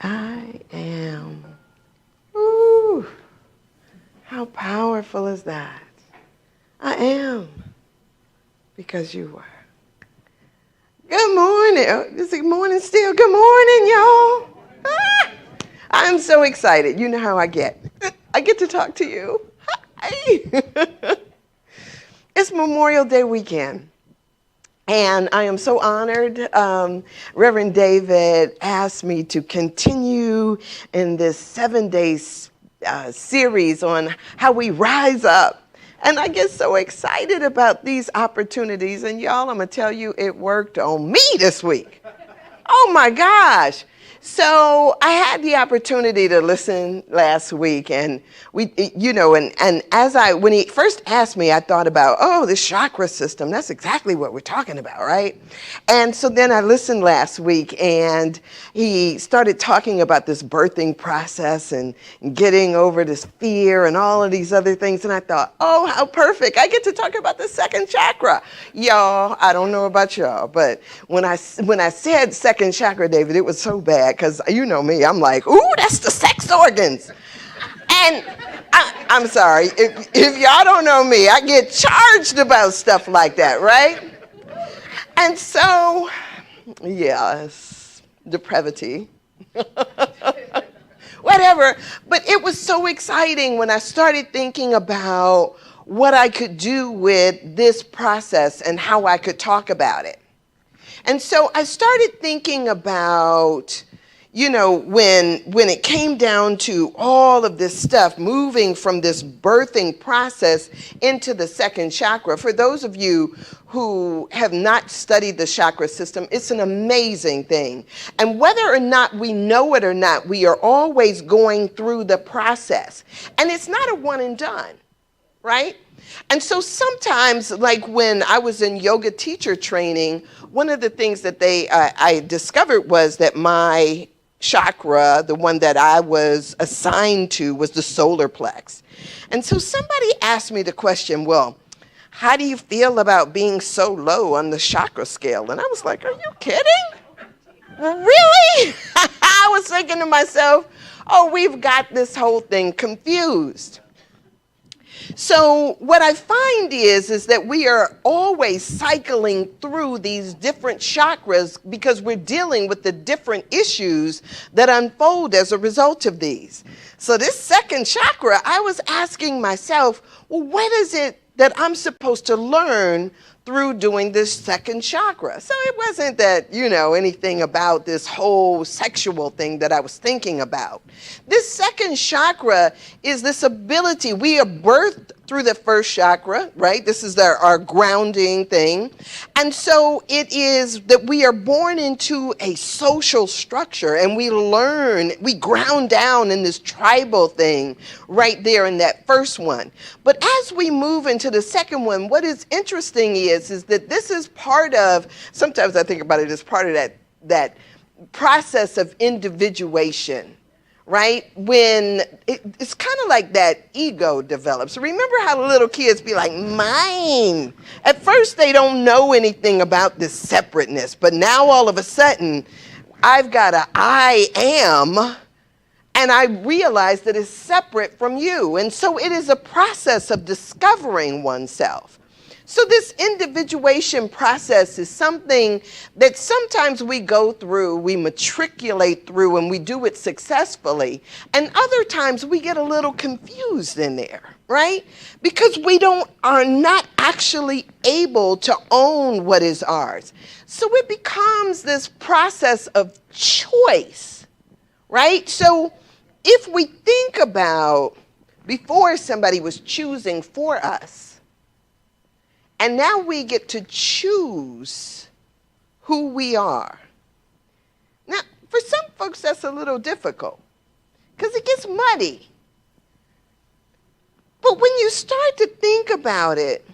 I am. Ooh, how powerful is that? I am because you were. Good morning. Is it morning still? Good morning, y'all. Ah, I'm so excited. You know how I get. I get to talk to you. Hi. It's Memorial Day weekend. And I am so honored. Reverend David asked me to continue in this 7-day series on how we rise up. And I get so excited about these opportunities. And y'all, I'm going to tell you, it worked on me this week. Oh my gosh. So I had the opportunity to listen last week, and when he first asked me, I thought about, oh, the chakra system. That's exactly what we're talking about, right? And so then I listened last week, and he started talking about this birthing process and getting over this fear and all of these other things. And I thought, oh, how perfect. I get to talk about the second chakra. Y'all, I don't know about y'all, but when I said second chakra, David, it was so bad because you know me. I'm like, ooh, that's the sex organs. And I'm sorry. If y'all don't know me, I get charged about stuff like that, right? And so, yes, depravity. Whatever. But it was so exciting when I started thinking about what I could do with this process and how I could talk about it. And so I started thinking about, when it came down to all of this stuff, moving from this birthing process into the second chakra. For those of you who have not studied the chakra system, it's an amazing thing. And whether or not we know it or not, we are always going through the process. And it's not a one and done, right? And so sometimes, like when I was in yoga teacher training, one of the things that I discovered was that my chakra, the one that I was assigned to, was the solar plex. And so somebody asked me the question, well, how do you feel about being so low on the chakra scale? And I was like, are you kidding? Really? I was thinking to myself, oh, we've got this whole thing confused. So what I find is that we are always cycling through these different chakras because we're dealing with the different issues that unfold as a result of these. So this second chakra, I was asking myself, well, what is it that I'm supposed to learn through doing this second chakra? So it wasn't that, anything about this whole sexual thing that I was thinking about. This second chakra is this ability. We are birthed through the first chakra, right? This is our grounding thing. And so it is that we are born into a social structure and we ground down in this tribal thing right there in that first one. But as we move into the second one, what is interesting is that this is part of, sometimes I think about it as part of that process of individuation. Right? When it's kind of like that ego develops. Remember how little kids be like, mine. At first, they don't know anything about this separateness. But now all of a sudden, I've got a I am, and I realize that it's separate from you. And so it is a process of discovering oneself. So this individuation process is something that sometimes we go through, we matriculate through, and we do it successfully. And other times we get a little confused in there, right? Because we are not actually able to own what is ours. So it becomes this process of choice, right? So if we think about before somebody was choosing for us, and now we get to choose who we are. Now, for some folks, that's a little difficult because it gets muddy. But when you start to think about it,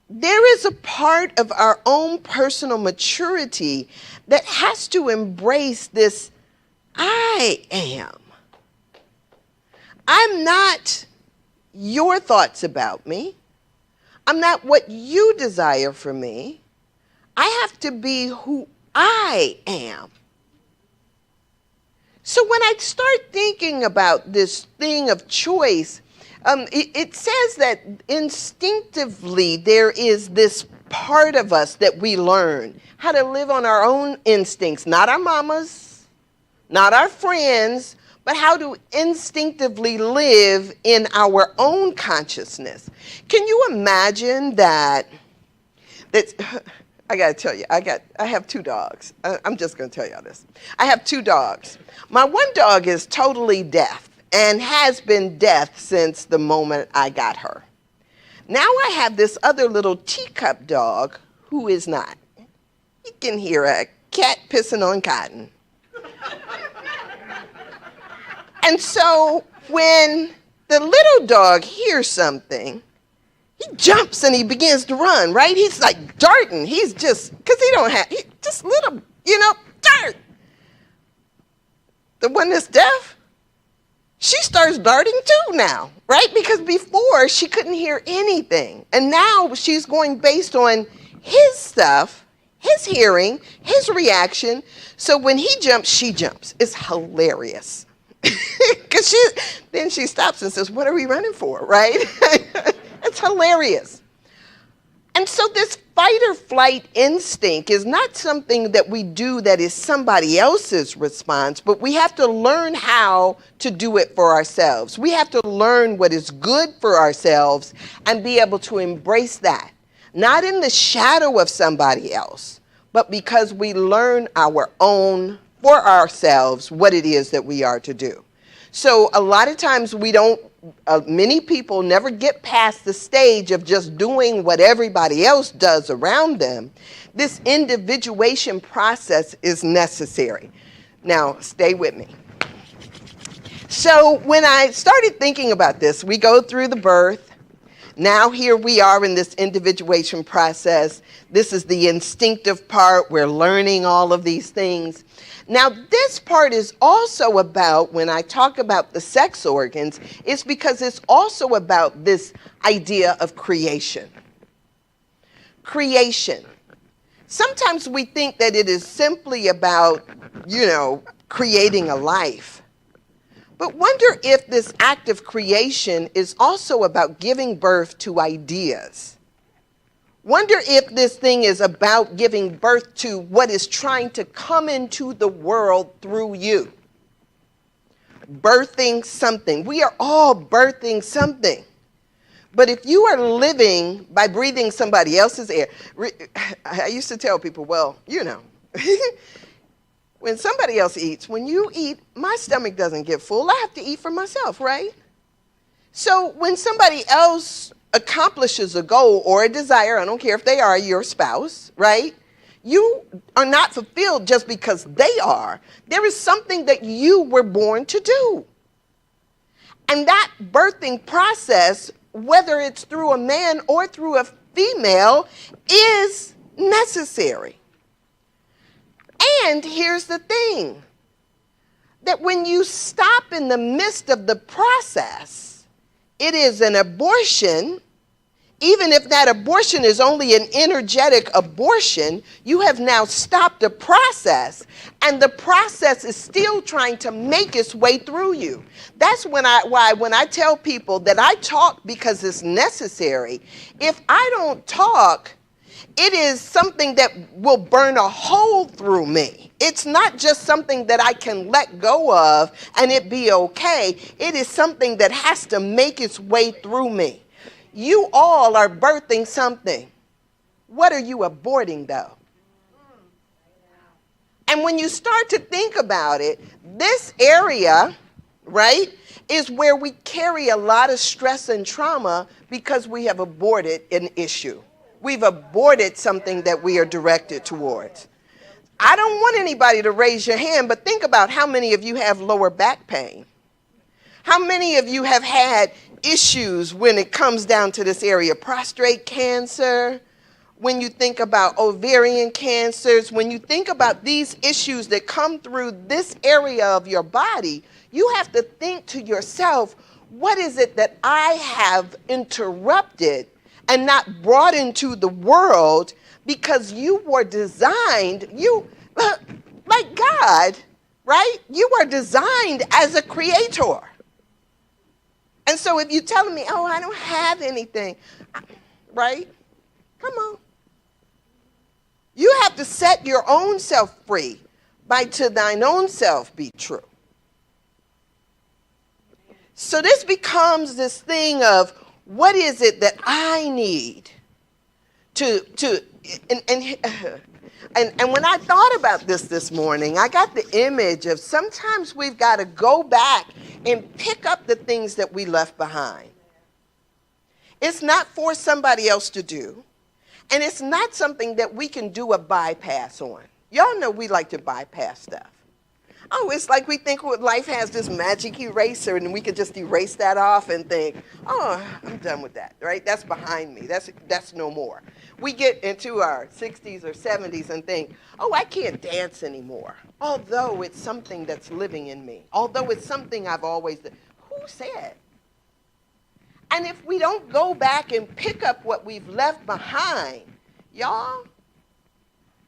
there is a part of our own personal maturity that has to embrace this I am. I'm not your thoughts about me. I'm not what you desire for me. I have to be who I am. So when I start thinking about this thing of choice, it says that instinctively there is this part of us that we learn how to live on our own instincts, not our mamas, not our friends, but how to instinctively live in our own consciousness. Can you imagine that I got to tell you, I have 2 dogs. I'm just going to tell y'all this. I have 2 dogs. My one dog is totally deaf and has been deaf since the moment I got her. Now I have this other little teacup dog who is not. You can hear a cat pissing on cotton. And so when the little dog hears something, he jumps and he begins to run, right? He's like darting. He's just, because he just little, dart. The one that's deaf, she starts darting too now, right? Because before she couldn't hear anything. And now she's going based on his stuff, his hearing, his reaction. So when he jumps, she jumps. It's hilarious. Because then she stops and says, what are we running for, right? It's hilarious. And so this fight or flight instinct is not something that we do that is somebody else's response, but we have to learn how to do it for ourselves. We have to learn what is good for ourselves and be able to embrace that. Not in the shadow of somebody else, but because we learn our own for ourselves what it is that we are to do. So a lot of times many people never get past the stage of just doing what everybody else does around them. This individuation process is necessary. Now, stay with me. So when I started thinking about this, we go through the birth. Now here we are in this individuation process. This is the instinctive part. We're learning all of these things. Now, this part is also about, when I talk about the sex organs, it's because it's also about this idea of creation. Creation. Sometimes we think that it is simply about, creating a life. But wonder if this act of creation is also about giving birth to ideas. Wonder if this thing is about giving birth to what is trying to come into the world through you. Birthing something. We are all birthing something. But if you are living by breathing somebody else's air, I used to tell people, when somebody else eats, when you eat, my stomach doesn't get full. I have to eat for myself, right? So when somebody else accomplishes a goal or a desire, I don't care if they are your spouse, right? You are not fulfilled just because they are. There is something that you were born to do. And that birthing process, whether it's through a man or through a female, is necessary. And here's the thing, that when you stop in the midst of the process, it is an abortion. Even if that abortion is only an energetic abortion, you have now stopped the process, and the process is still trying to make its way through you. That's when I tell people that I talk because it's necessary. If I don't talk, it is something that will burn a hole through me. It's not just something that I can let go of and it be okay. It is something that has to make its way through me. You all are birthing something. What are you aborting, though? And when you start to think about it, this area, right, is where we carry a lot of stress and trauma because we have aborted an issue. We've aborted something that we are directed towards. I don't want anybody to raise your hand, but think about how many of you have lower back pain. How many of you have had issues when it comes down to this area? Prostate cancer, when you think about ovarian cancers, when you think about these issues that come through this area of your body, you have to think to yourself, what is it that I have interrupted and not brought into the world because you were designed, like God right? You are designed as a creator. And so if you're telling me, oh, I don't have anything, right? Come on. You have to set your own self free by to thine own self be true. So this becomes this thing of what is it that I need and when I thought about this morning, I got the image of sometimes we've got to go back and pick up the things that we left behind. It's not for somebody else to do, and it's not something that we can do a bypass on. Y'all know we like to bypass stuff. Oh, it's like we think life has this magic eraser and we can just erase that off and think, oh, I'm done with that, right? That's behind me. That's no more. We get into our 60s or 70s and think, oh, I can't dance anymore. Although it's something that's living in me. Although it's something I've always done. Who said? And if we don't go back and pick up what we've left behind, y'all,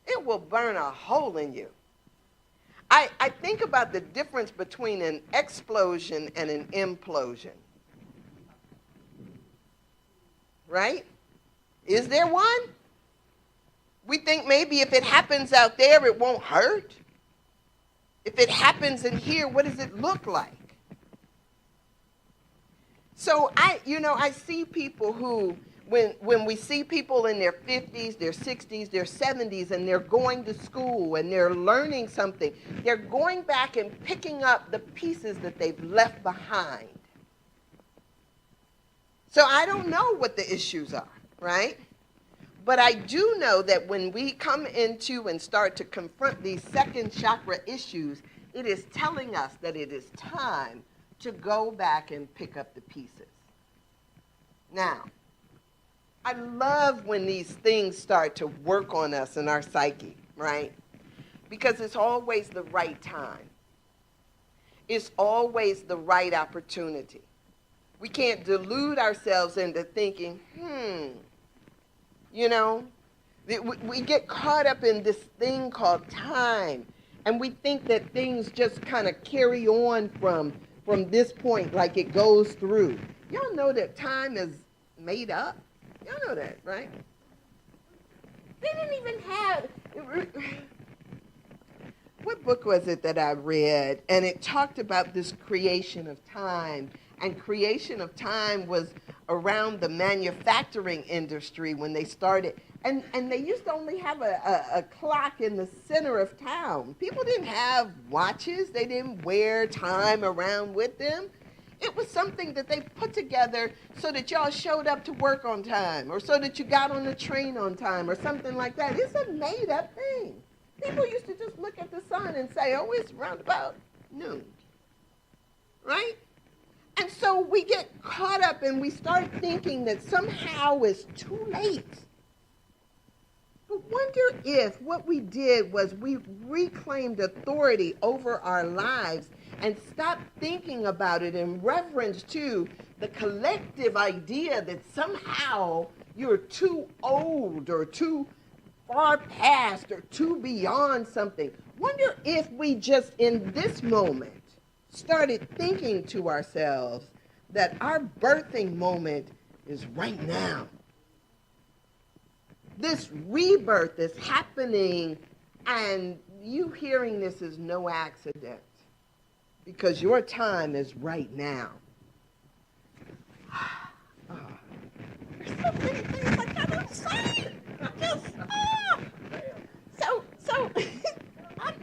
it will burn a hole in you. I think about the difference between an explosion and an implosion. Right? Is there one? We think maybe if it happens out there, it won't hurt. If it happens in here, what does it look like? So I see people who, when we see people in their 50s, their 60s, their 70s, and they're going to school and they're learning something, they're going back and picking up the pieces that they've left behind. So I don't know what the issues are, right? But I do know that when we come into and start to confront these second chakra issues, it is telling us that it is time to go back and pick up the pieces. Now, I love when these things start to work on us in our psyche, right? Because it's always the right time. It's always the right opportunity. We can't delude ourselves into thinking, we get caught up in this thing called time. And we think that things just kind of carry on from this point like it goes through. Y'all know that time is made up? Y'all know that, right? They didn't even have... What book was it that I read? And it talked about this creation of time. And creation of time was around the manufacturing industry when they started. And they used to only have a clock in the center of town. People didn't have watches. They didn't wear time around with them. It was something that they put together so that y'all showed up to work on time or so that you got on the train on time or something like that. It's a made-up thing. People used to just look at the sun and say, oh, it's round about noon, right? And so we get caught up and we start thinking that somehow it's too late. But wonder if what we did was we reclaimed authority over our lives and stopped thinking about it in reference to the collective idea that somehow you're too old or too far past or too beyond something. Wonder if we just in this moment started thinking to ourselves that our birthing moment is right now. This rebirth is happening, and you hearing this is no accident because your time is right now. There's so many things I gotta say.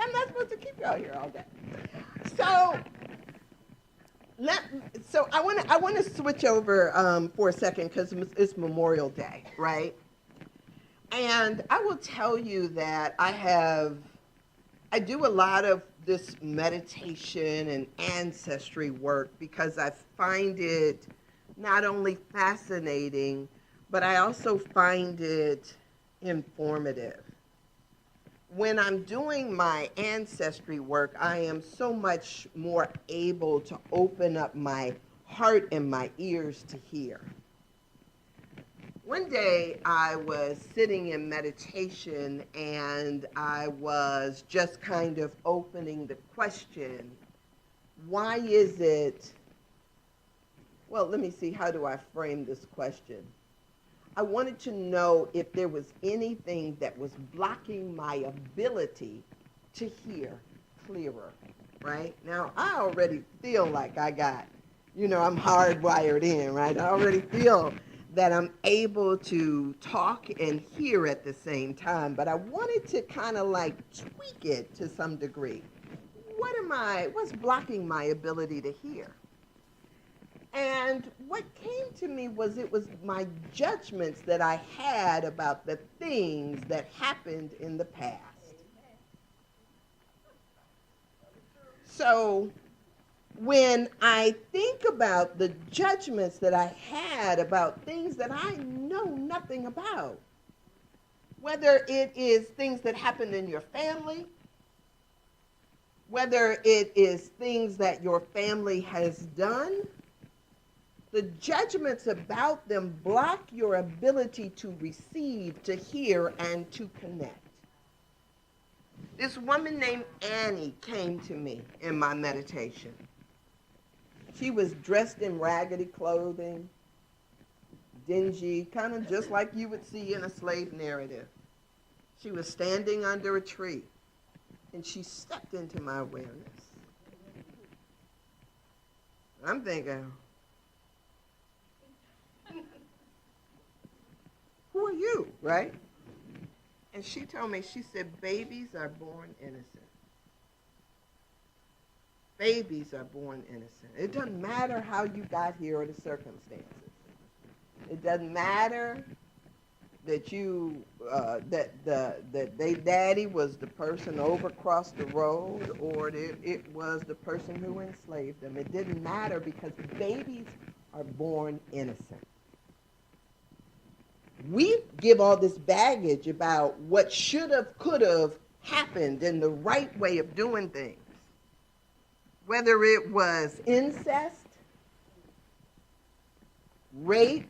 I'm not supposed to keep you out here all day. So I want to switch over for a second because it's Memorial Day, right? And I will tell you that I do a lot of this meditation and ancestry work because I find it not only fascinating, but I also find it informative. When I'm doing my ancestry work, I am so much more able to open up my heart and my ears to hear. One day I was sitting in meditation and I was just kind of opening the question, why is it, well, let me see, how do I frame this question? I wanted to know if there was anything that was blocking my ability to hear clearer, right? Now, I already feel like I'm hardwired in, right? I already feel that I'm able to talk and hear at the same time, but I wanted to kind of like tweak it to some degree. What's blocking my ability to hear? And what came to me was it was my judgments that I had about the things that happened in the past. So when I think about the judgments that I had about things that I know nothing about, whether it is things that happened in your family, whether it is things that your family has done, the judgments about them block your ability to receive, to hear, and to connect. This woman named Annie came to me in my meditation. She was dressed in raggedy clothing, dingy, kind of just like you would see in a slave narrative. She was standing under a tree, and she stepped into my awareness. I'm thinking, who are you, right? And she told me, she said, babies are born innocent. Babies are born innocent. It doesn't matter how you got here or the circumstances. It doesn't matter that that they daddy was the person over across the road or that it was the person who enslaved them. It didn't matter because babies are born innocent. We give all this baggage about what should have, could have happened in the right way of doing things. Whether it was incest, rape,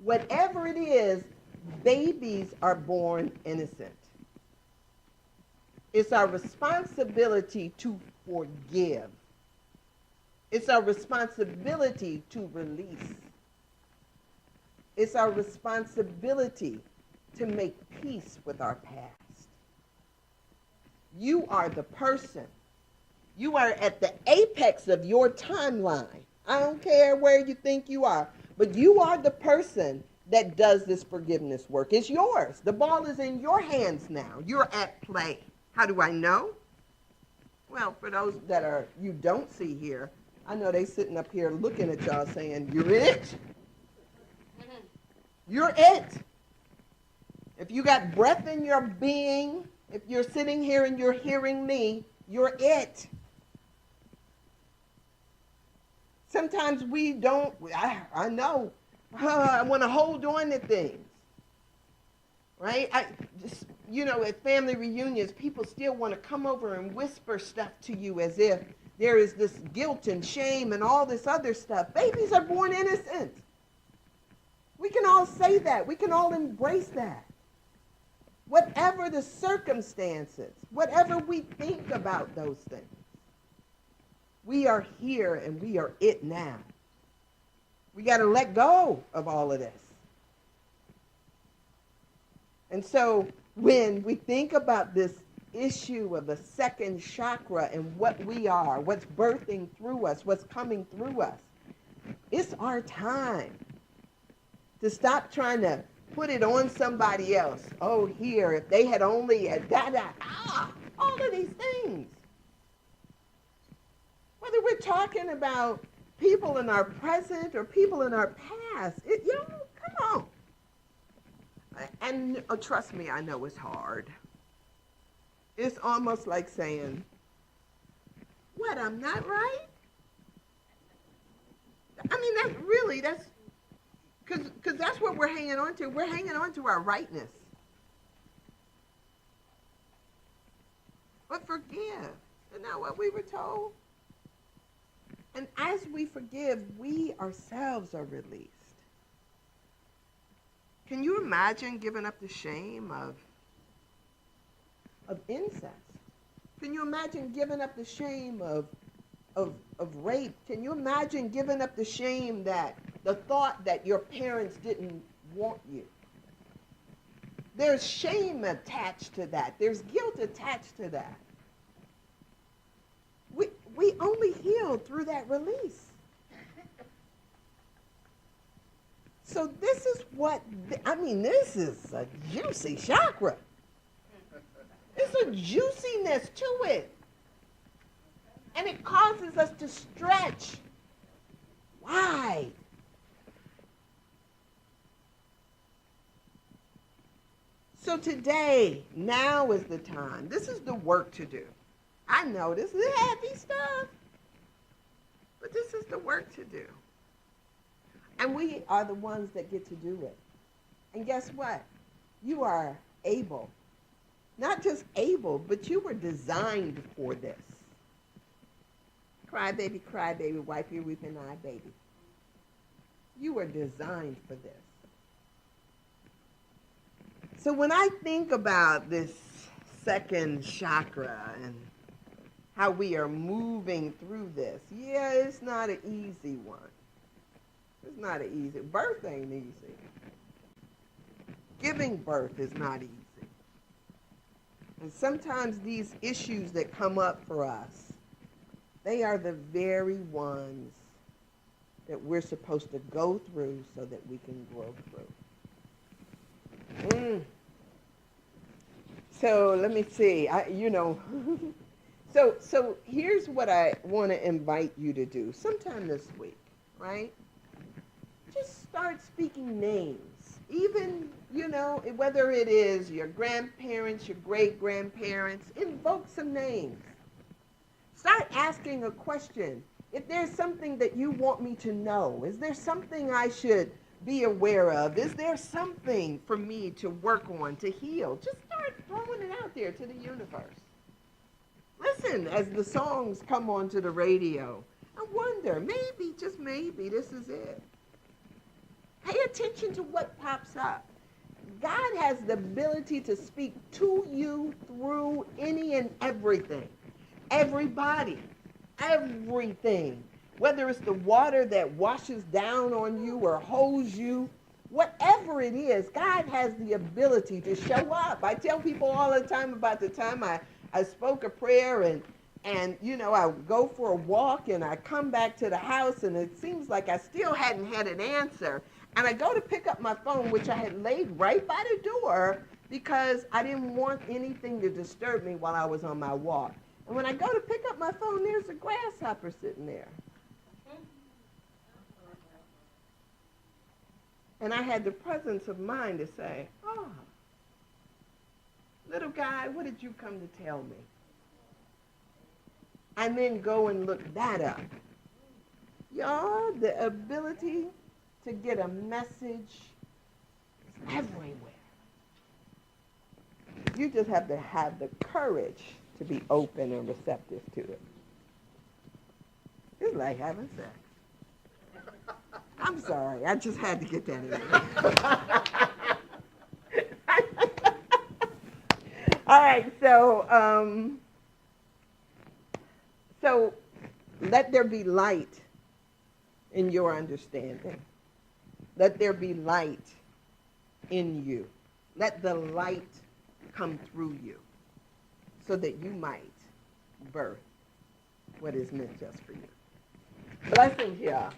whatever it is, babies are born innocent. It's our responsibility to forgive. It's our responsibility to release. It's our responsibility to make peace with our past. You are the person. You are at the apex of your timeline. I don't care where you think you are, but you are the person that does this forgiveness work. It's yours. The ball is in your hands now. You're at play. How do I know? Well, for those that you don't see here, I know they sitting up here looking at y'all saying, you're it. You're it. If you got breath in your being, if you're sitting here and you're hearing me, you're it. Sometimes we don't, I know, I want to hold on to things, right? At family reunions, people still want to come over and whisper stuff to you as if there is this guilt and shame and all this other stuff. Babies are born innocent. We can all say that. We can all embrace that. Whatever the circumstances, whatever we think about those things, we are here and we are it now. We got to let go of all of this. And so when we think about this issue of the second chakra and what we are, what's birthing through us, what's coming through us, it's our time to stop trying to put it on somebody else. Oh, here, if they had only all of these things. Whether we're talking about people in our present or people in our past, come on. And trust me, I know it's hard. It's almost like saying, what, I'm not right? I mean, that's because that's what we're hanging on to. We're hanging on to our rightness. But forgive. Isn't that what we were told? And as we forgive, we ourselves are released. Can you imagine giving up the shame of incest? Can you imagine giving up the shame of rape? Can you imagine giving up the shame that the thought that your parents didn't want you? There's shame attached to that. There's guilt attached to that. We only heal through that release. So this is this is a juicy chakra. There's a juiciness to it. And it causes us to stretch wide. So today, now is the time. This is the work to do. I know this is heavy stuff, but this is the work to do. And we are the ones that get to do it. And guess what? You are able. Not just able, but you were designed for this. Cry, baby, wipe your weeping eye, baby. You were designed for this. So when I think about this second chakra and how we are moving through this, yeah, it's not an easy one. It's not an easy. Birth ain't easy. Giving birth is not easy. And sometimes these issues that come up for us, they are the very ones that we're supposed to go through so that we can grow through. So let me see. So here's what I want to invite you to do sometime this week, right? Just start speaking names. Even, whether it is your grandparents, your great-grandparents, invoke some names. Start asking a question. If there's something that you want me to know, is there something I should be aware of? Is there something for me to work on, to heal? Just start throwing it out there to the universe. Listen as the songs come onto the radio. I wonder, maybe, just maybe, this is it. Pay attention to what pops up. God has the ability to speak to you through any and everything. Everybody. Everything. Whether it's the water that washes down on you or holds you, whatever it is, God has the ability to show up. I tell people all the time about the time I spoke a prayer and I go for a walk and I come back to the house and it seems like I still hadn't had an answer. And I go to pick up my phone, which I had laid right by the door because I didn't want anything to disturb me while I was on my walk. And when I go to pick up my phone, there's a grasshopper sitting there. And I had the presence of mind to say, oh, little guy, what did you come to tell me? And then go and look that up. Y'all, the ability to get a message is everywhere. You just have to have the courage to be open and receptive to it. It's like having sex. I'm sorry, I just had to get that in there. All right, so let there be light in your understanding. Let there be light in you. Let the light come through you so that you might birth what is meant just for you. Blessings, y'all.